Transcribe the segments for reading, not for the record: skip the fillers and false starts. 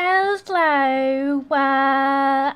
Hello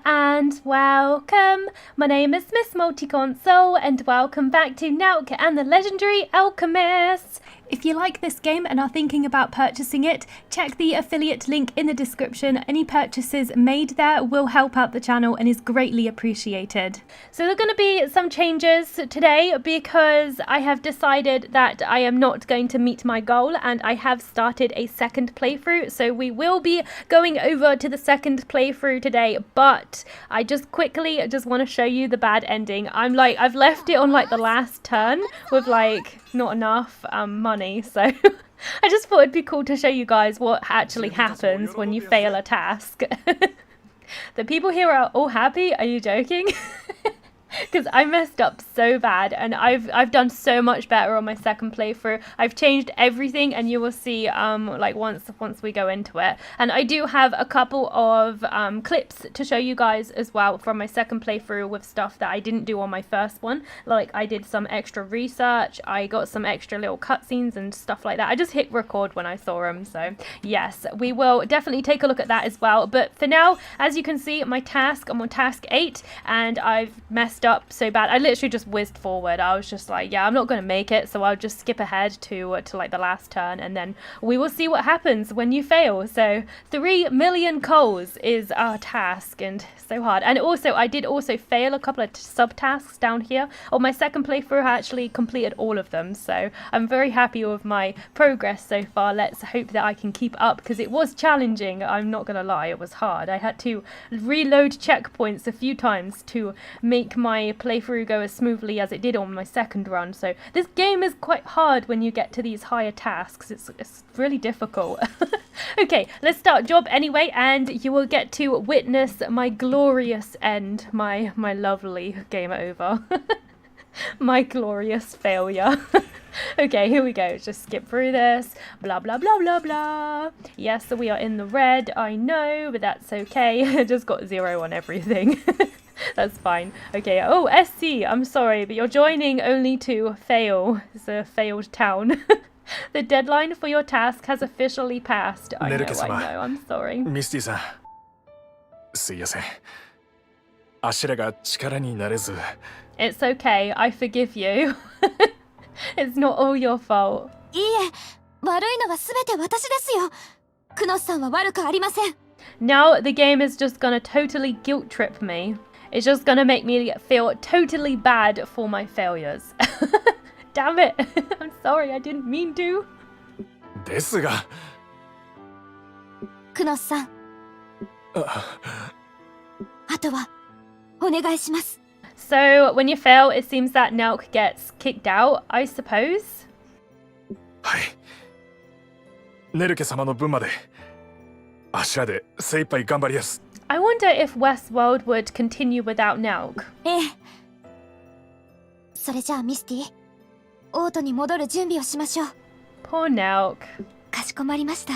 and welcome. My name is Miss Multiconsole and welcome back to Nelke and the Legendary Alchemists. If you like this game and are thinking about purchasing it, check the affiliate link in the description. Any purchases made there will help out the channel and is greatly appreciated. So there are going to be some changes today because I have decided that I am not going to meet my goal and I have started a second playthrough. So we will be going over to the second playthrough today, but I just quickly want to show you the bad ending. I've left it on like the last turn with like not enough money, so I just thought it'd be cool to show you guys what actually happens when you fail a task. The people here are all happy. Are you joking? Because I messed up so bad and I've done so much better on my second playthrough. I've changed everything and you will see like once we go into it. And I do have a couple of clips to show you guys as well from my second playthrough with stuff that I didn't do on my first one. Like I did some extra research, I got some extra little cutscenes and stuff like that. I just hit record when I saw them. So yes, we will definitely take a look at that as well. But for now, as you can see, I'm on task 8 and I've messed up so bad. I literally just whizzed forward. I was just like, yeah, I'm not going to make it, so I'll just skip ahead to like the last turn and then we will see what happens when you fail. So 3 million coals is our task and so hard. And also I did also fail a couple of subtasks down here. On my second playthrough I actually completed all of them, so I'm very happy with my progress so far. Let's hope that I can keep up because it was challenging. I'm not gonna lie, it was hard. I had to reload checkpoints a few times to make my playthrough go as smoothly as it did on my second run. So this game is quite hard when you get to these higher tasks. It's really difficult. Okay, let's start job anyway and you will get to witness my glorious end, my lovely game over. My glorious failure. Okay, here we go. Just skip through this. Blah, blah, blah, blah, blah. Yes, so we are in the red, I know, but that's okay. I just got 0 on everything. That's fine. Okay, oh, SC, I'm sorry, but you're joining only to fail. It's a failed town. The deadline for your task has officially passed. I know, I'm sorry. Misty-san. すいません。あしらが力になれず。 It's okay, I forgive you. It's not all your fault. いいえ、悪いのはすべて私ですよ。クノスさんは悪くありません。 Now the game is just gonna totally guilt trip me. It's just gonna make me feel totally bad for my failures. Damn it. I'm sorry, I didn't mean to. ですが。クノスさん。あとはお願いします。 So when you fail, it seems that Nelke gets kicked out, I suppose. はい。ネルケ様の分まで。あしらで精一杯頑張りやす。 I wonder if Westwald would continue without Nelke. ええ。それじゃあミスティ、オートに戻る準備をしましょう。 Poor Nelke. かしこまりました。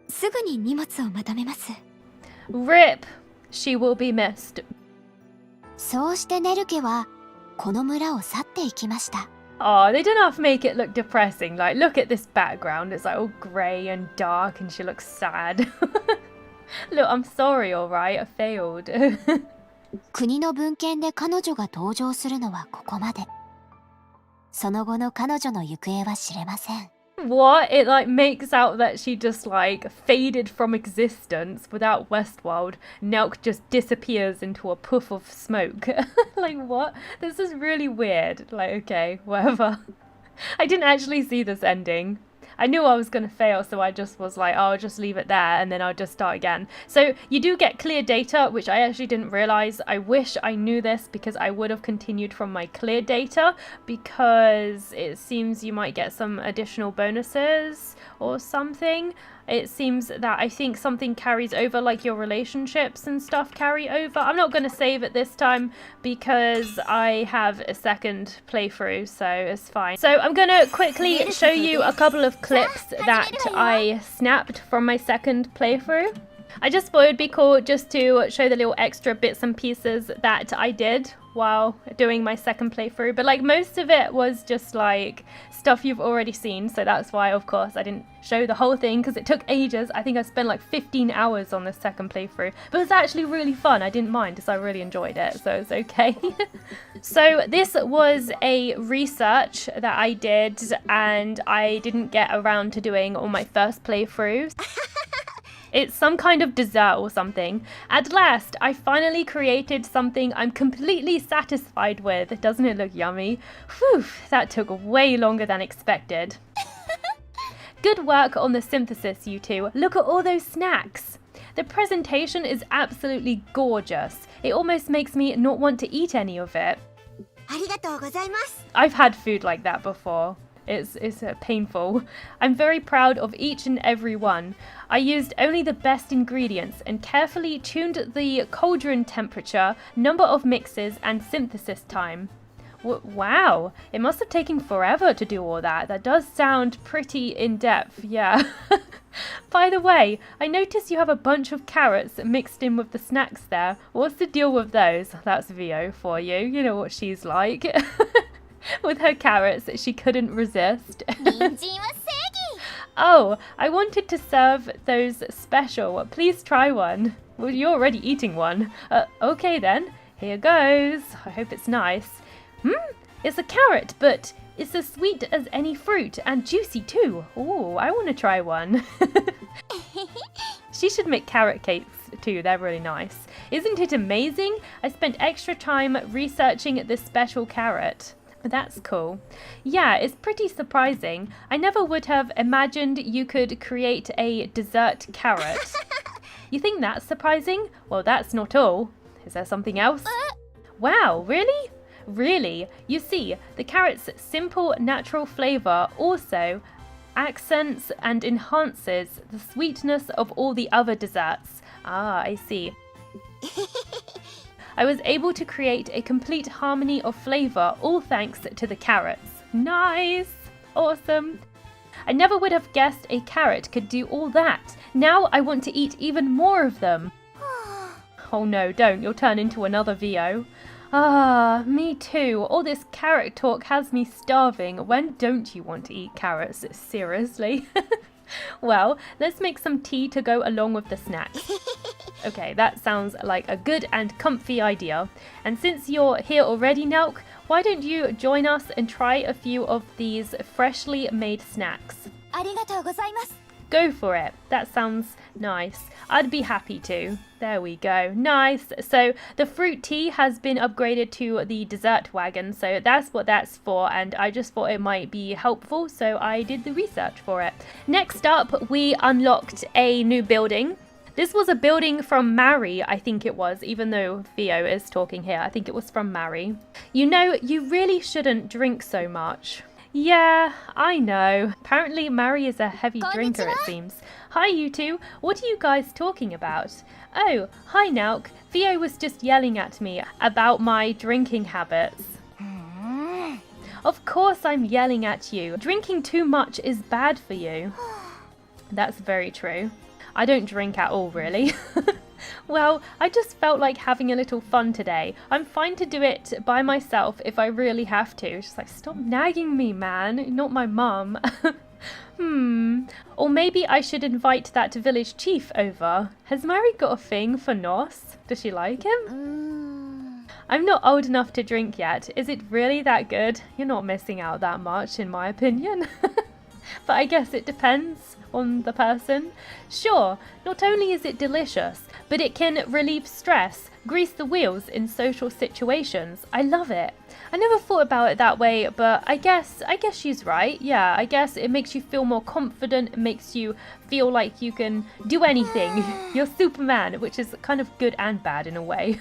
すぐに荷物をまとめます。 RIP. She will be missed. そうしてネルケはこの村を去っていきました。 Oh, they didn't have to make it look depressing. Like, look at this background. It's like all grey and dark and she looks sad. Look, I'm sorry, alright? I failed. 国の文献で彼女が登場するのはここまで。その後の彼女の行方は知れません。 What? It like makes out that she just like faded from existence without Westwald. Nelke just disappears into a puff of smoke. Like what? This is really weird. Like okay, whatever. I didn't actually see this ending. I knew I was going to fail, so I just was like, oh, I'll just leave it there and then I'll just start again. So you do get clear data, which I actually didn't realize. I wish I knew this because I would have continued from my clear data because it seems you might get some additional bonuses or something. It seems that I think something carries over, like your relationships and stuff carry over. I'm not going to save it this time because I have a second playthrough, so it's fine. So I'm going to quickly show you a couple of clips that I snapped from my second playthrough. I just thought it'd be cool just to show the little extra bits and pieces that I did while doing my second playthrough. But like most of it was just like stuff you've already seen. So that's why, of course, I didn't show the whole thing because it took ages. I think I spent like 15 hours on the second playthrough. But it was actually really fun. I didn't mind because I really enjoyed it. So it's okay. So this was a research that I did and I didn't get around to doing on my first playthrough. It's some kind of dessert or something. At last, I finally created something I'm completely satisfied with. Doesn't it look yummy? Whew, that took way longer than expected. Good work on the synthesis, you two. Look at all those snacks. The presentation is absolutely gorgeous. It almost makes me not want to eat any of it. I've had food like that before. It's painful. I'm very proud of each and every one. I used only the best ingredients and carefully tuned the cauldron temperature, number of mixes, and synthesis time. Wow, it must have taken forever to do all that. That does sound pretty in-depth, yeah. By the way, I noticed you have a bunch of carrots mixed in with the snacks there. What's the deal with those? That's Vio for you. You know what she's like. With her carrots, she couldn't resist. Oh, I wanted to serve those special. Please try one. Well, you're already eating one. Okay then, here goes. I hope it's nice. It's a carrot, but it's as sweet as any fruit and juicy too. Oh, I want to try one. She should make carrot cakes too. They're really nice. Isn't it amazing? I spent extra time researching this special carrot. That's cool. Yeah, it's pretty surprising. I never would have imagined you could create a dessert carrot. You think that's surprising? Well, that's not all. Is there something else? Wow, really? Really? You see, the carrot's simple natural flavor also accents and enhances the sweetness of all the other desserts. Ah, I see. I was able to create a complete harmony of flavor, all thanks to the carrots. Nice! Awesome! I never would have guessed a carrot could do all that. Now I want to eat even more of them. Oh no, don't. You'll turn into another VO. Ah, me too. All this carrot talk has me starving. When don't you want to eat carrots? Seriously? Well, let's make some tea to go along with the snacks. Okay, that sounds like a good and comfy idea. And since you're here already, Nelke, why don't you join us and try a few of these freshly made snacks? Go for it. That sounds nice. I'd be happy to. There we go. Nice. So the fruit tea has been upgraded to the dessert wagon. So that's what that's for. And I just thought it might be helpful. So I did the research for it. Next up, we unlocked a new building. This was a building from Mari, I think it was, even though Theo is talking here. I think it was from Mari. You know, you really shouldn't drink so much. Yeah, I know. Apparently Mari is a heavy drinker, it seems. Hi, you two. What are you guys talking about? Oh, hi, Nelke. Theo was just yelling at me about my drinking habits. Of course I'm yelling at you. Drinking too much is bad for you. That's very true. I don't drink at all, really. Well, I just felt like having a little fun today. I'm fine to do it by myself if I really have to. She's like, stop nagging me, man. Not my mum. Or maybe I should invite that village chief over. Has Mari got a thing for Nos? Does she like him? I'm not old enough to drink yet. Is it really that good? You're not missing out that much, in my opinion. But I guess it depends on the person. Sure, not only is it delicious, but it can relieve stress, grease the wheels in social situations. I love it. I never thought about it that way, but I guess she's right. Yeah, I guess it makes you feel more confident. It makes you feel like you can do anything. You're Superman, which is kind of good and bad in a way.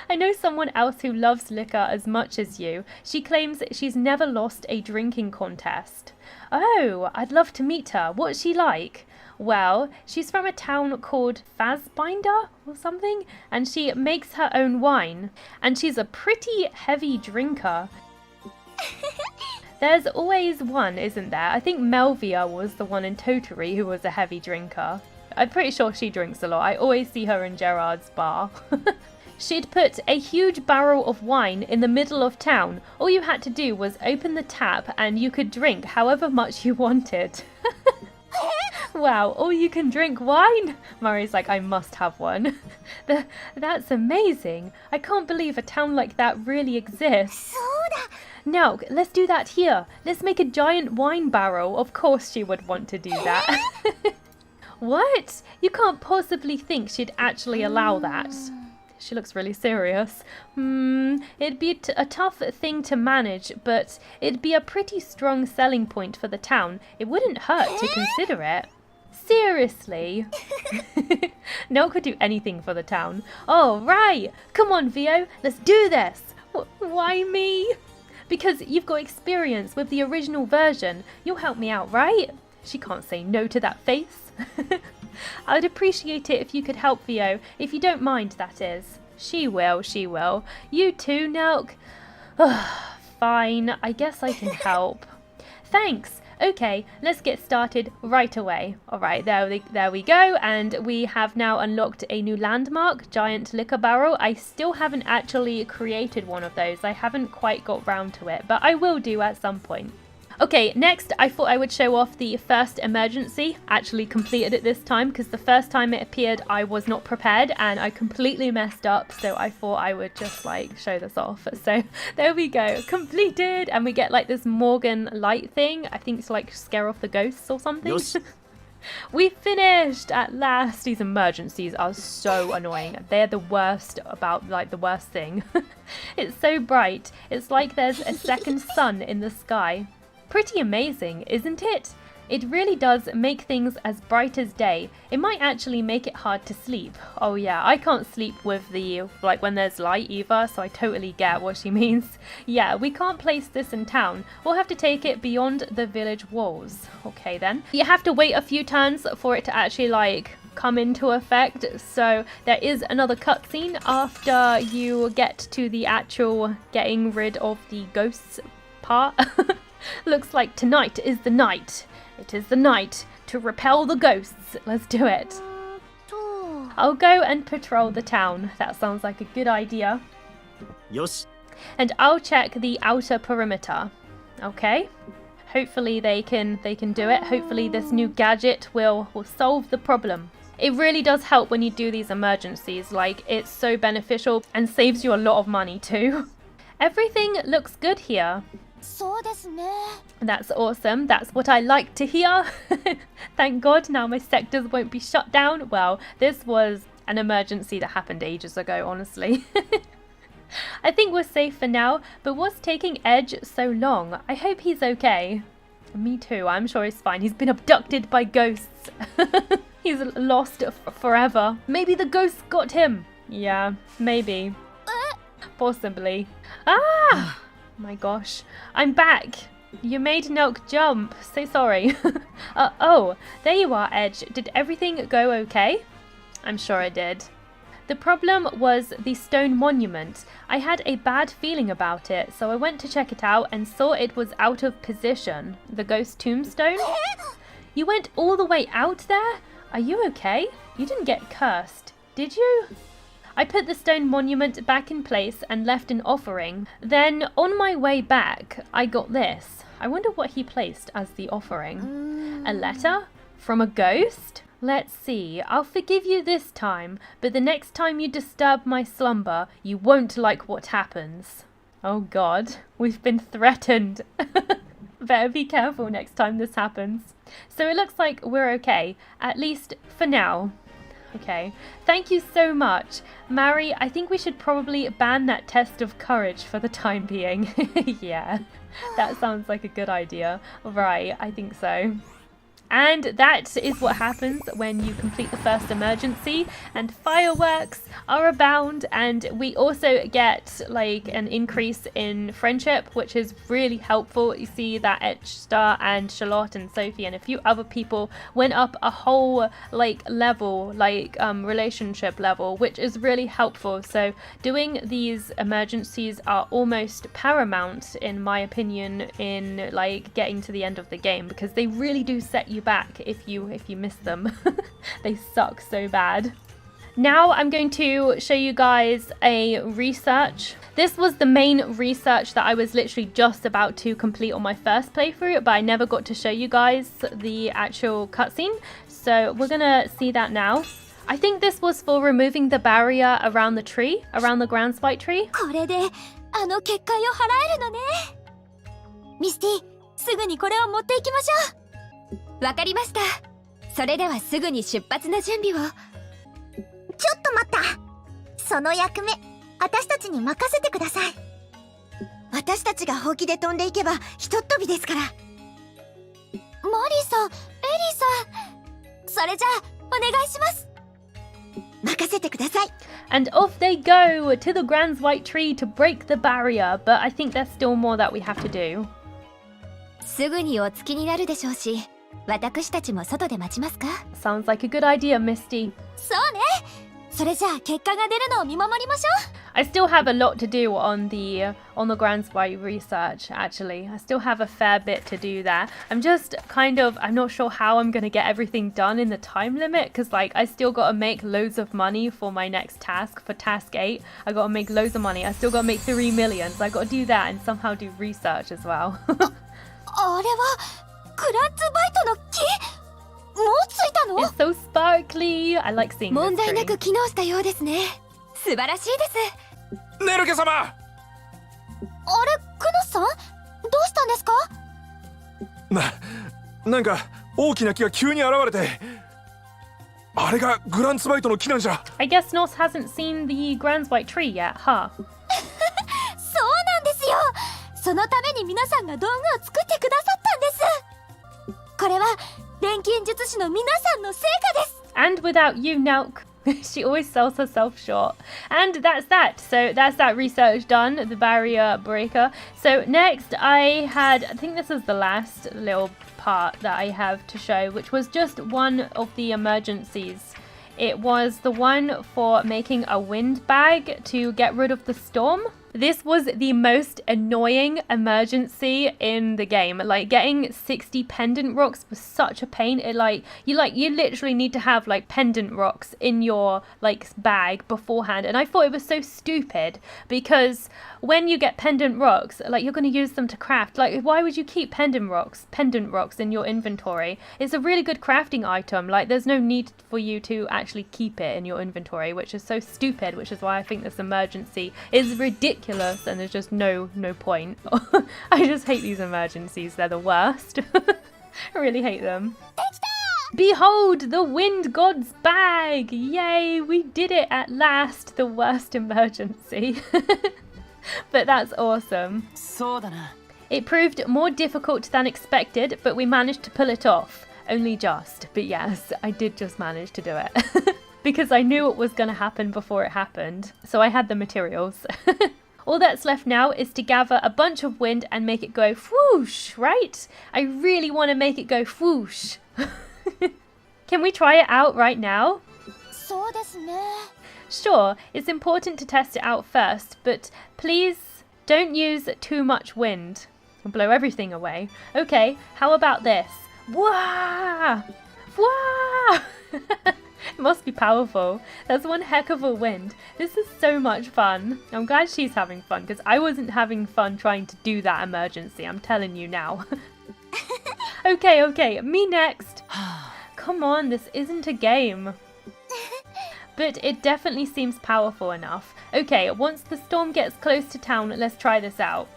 I know someone else who loves liquor as much as you. She claims she's never lost a drinking contest. Oh, I'd love to meet her. What's she like? Well, she's from a town called Fassbinder or something, and she makes her own wine. And she's a pretty heavy drinker. There's always one, isn't there? I think Melvia was the one in Toturi who was a heavy drinker. I'm pretty sure she drinks a lot. I always see her in Gerard's bar. She'd put a huge barrel of wine in the middle of town. All you had to do was open the tap and you could drink however much you wanted. Wow, all you can drink wine? Murray's like, I must have one. That's amazing. I can't believe a town like that really exists. Now, let's do that here. Let's make a giant wine barrel. Of course she would want to do that. What? You can't possibly think she'd actually allow that. She looks really serious. It'd be a tough thing to manage, but it'd be a pretty strong selling point for the town. It wouldn't hurt to consider it. Seriously? Nell could do anything for the town. Oh, right. Come on, Vio. Let's do this. Why me? Because you've got experience with the original version. You'll help me out, right? She can't say no to that face. I'd appreciate it if you could help Vio, if you don't mind, that is. She will, she will. You too, Nelke? Fine, I guess I can help. Thanks. Okay, let's get started right away. Alright, there we go, and we have now unlocked a new landmark, giant liquor barrel. I still haven't actually created one of those. I haven't quite got round to it, but I will do at some point. Okay, next I thought I would show off the first emergency. Actually completed it this time because the first time it appeared I was not prepared and I completely messed up, so I thought I would just like show this off. So there we go, completed, and we get like this Morgan light thing. I think it's like scare off the ghosts or something. We finished at last. These emergencies are so annoying. They're the worst about like the worst thing. It's so bright. It's like there's a second sun in the sky. Pretty amazing, isn't it? It really does make things as bright as day. It might actually make it hard to sleep. Oh yeah, I can't sleep with the, like when there's light either, so I totally get what she means. Yeah, we can't place this in town. We'll have to take it beyond the village walls. Okay then. You have to wait a few turns for it to actually like come into effect, so there is another cutscene after you get to the actual getting rid of the ghosts part. Looks like tonight is the night. It is the night to repel the ghosts. Let's do it. I'll go and patrol the town. That sounds like a good idea. Yosh. And I'll check the outer perimeter. Okay. Hopefully they can do it. Hopefully this new gadget will solve the problem. It really does help when you do these emergencies. Like, it's so beneficial and saves you a lot of money too. Everything looks good here. That's awesome. That's what I like to hear. Thank God now my sectors won't be shut down. Well, this was an emergency that happened ages ago, honestly. I think we're safe for now, but what's taking Edge so long? I hope he's okay. Me too. I'm sure he's fine. He's been abducted by ghosts. He's lost forever. Maybe the ghosts got him. Yeah, maybe. Possibly. Ah! My gosh, I'm back. You made Nelke jump. So sorry. Oh, there you are, Edge. Did everything go okay? I'm sure it did. The problem was the stone monument. I had a bad feeling about it, so I went to check it out and saw it was out of position. The ghost tombstone? You went all the way out there? Are you okay? You didn't get cursed, did you? I put the stone monument back in place and left an offering. Then, on my way back, I got this. I wonder what he placed as the offering. A letter? From a ghost? Let's see. I'll forgive you this time, but the next time you disturb my slumber, you won't like what happens. Oh God, we've been threatened. Better be careful next time this happens. So it looks like we're okay, at least for now. Okay, thank you so much. Mary, I think we should probably ban that test of courage for the time being. Yeah, that sounds like a good idea. Right, I think so. And that is what happens when you complete the first emergency, and fireworks are abound, and we also get like an increase in friendship, which is really helpful. You see that Etchstar and Charlotte and Sophie and a few other people went up a whole like level, like relationship level, which is really helpful. So doing these emergencies are almost paramount in my opinion in like getting to the end of the game, because they really do set you you back if you miss them. They suck so bad. Now I'm going to show you guys a research. This was the main research that I was literally just about to complete on my first playthrough, but I never got to show you guys the actual cutscene. So we're gonna see that now. I think this was for removing the barrier around the tree, around the Grand Spike tree. これであの結界を払えるのね。ミスティ、すぐにこれを持っていきましょう。わかりました。それではすぐに出発の準備を。ちょっと待った。その役目、私たちに任せてください。私たちがほうきで飛んでいけばひとっ飛びですから。マリーさん、エリーさん、それじゃあお願いします。任せてください。And off they go to the Grand White Tree to break the barrier, but I think there's still more that we have to do. すぐにお着きになるでしょうし、私たちも外で待ちますか？ Sounds like a good idea, Misty. そうね。それじゃあ結果が出るのを見守りましょう。I still have a lot to do on the Grand Spike research, actually. I still have a fair bit to do there. I'm not sure how I'm going to get everything done in the time limit, because like I still got to make loads of money for my next task, for task 8. I got to make loads of money. I still got to make 3 million, so I got to do that and somehow do research as well. あれはグラッツバイトの木？もうついたの？ It's so sparkly. I like seeing this 問題な tree. く機能したようですね。素晴らしいです。ネルケ様。あれ、クノスさん？どうしたんですか？なんか大きな木が急に現れて、あれがグランツバイトの木なんじゃ。I guess Nos hasn't seen the Grand White Tree yet, huh? そうなんですよ。そのために皆さんが道具を作ってくださったんです。これは錬金術師の皆さんの成果です。And without you, Nelke. She always sells herself short. And that's that. So that's that research done, the barrier breaker. So next I think this is the last little part that I have to show, which was just one of the emergencies. It was the one for making a wind bag to get rid of the storm. This was the most annoying emergency in the game. Like getting 60 pendant rocks was such a pain. You literally need to have like pendant rocks in your like bag beforehand. And I thought it was so stupid because when you get pendant rocks, like you're going to use them to craft. Like why would you keep pendant rocks in your inventory? It's a really good crafting item. Like there's no need for you to actually keep it in your inventory, which is so stupid, which is why I think this emergency is ridiculous. And there's just no point. I just hate these emergencies. They're the worst. I really hate them. Behold the wind god's bag! Yay, we did it at last. The worst emergency. But that's awesome. It proved more difficult than expected, but we managed to pull it off. Only just. But yes, I did just manage to do it. Because I knew what was going to happen before it happened. So I had the materials. All that's left now is to gather a bunch of wind and make it go whoosh, right? I really want to make it go whoosh. Can we try it out right now? そうですね。 Sure, it's important to test it out first, but please don't use too much wind. It'll blow everything away. Okay, how about this? Wah! Wah! It must be powerful. That's one heck of a wind. This is so much fun. I'm glad she's having fun because I wasn't having fun trying to do that emergency. I'm telling you now. Okay, me next. Come on, this isn't a game. But it definitely seems powerful enough. Okay, once the storm gets close to town, let's try this out.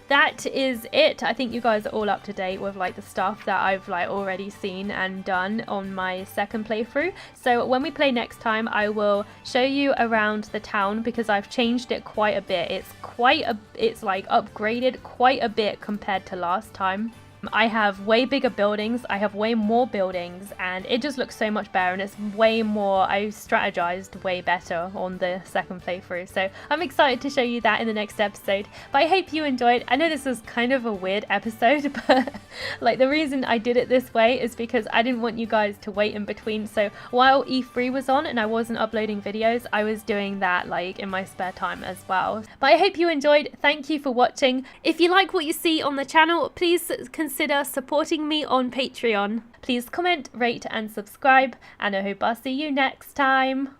That is it. I think you guys are all up to date with like the stuff that I've like already seen and done on my second playthrough. So when we play next time, I will show you around the town because I've changed it quite a bit. It's like upgraded quite a bit compared to last time. I have way bigger buildings, I have way more buildings, and it just looks so much better, and it's way more, I strategized way better on the second playthrough, so I'm excited to show you that in the next episode. But I hope you enjoyed. I know this was kind of a weird episode, but like the reason I did it this way is because I didn't want you guys to wait in between. So while E3 was on and I wasn't uploading videos, I was doing that like in my spare time as well. But I hope you enjoyed. Thank you for watching. If you like what you see on the channel, please consider consider supporting me on Patreon. Please comment, rate and subscribe, and I hope I'll see you next time.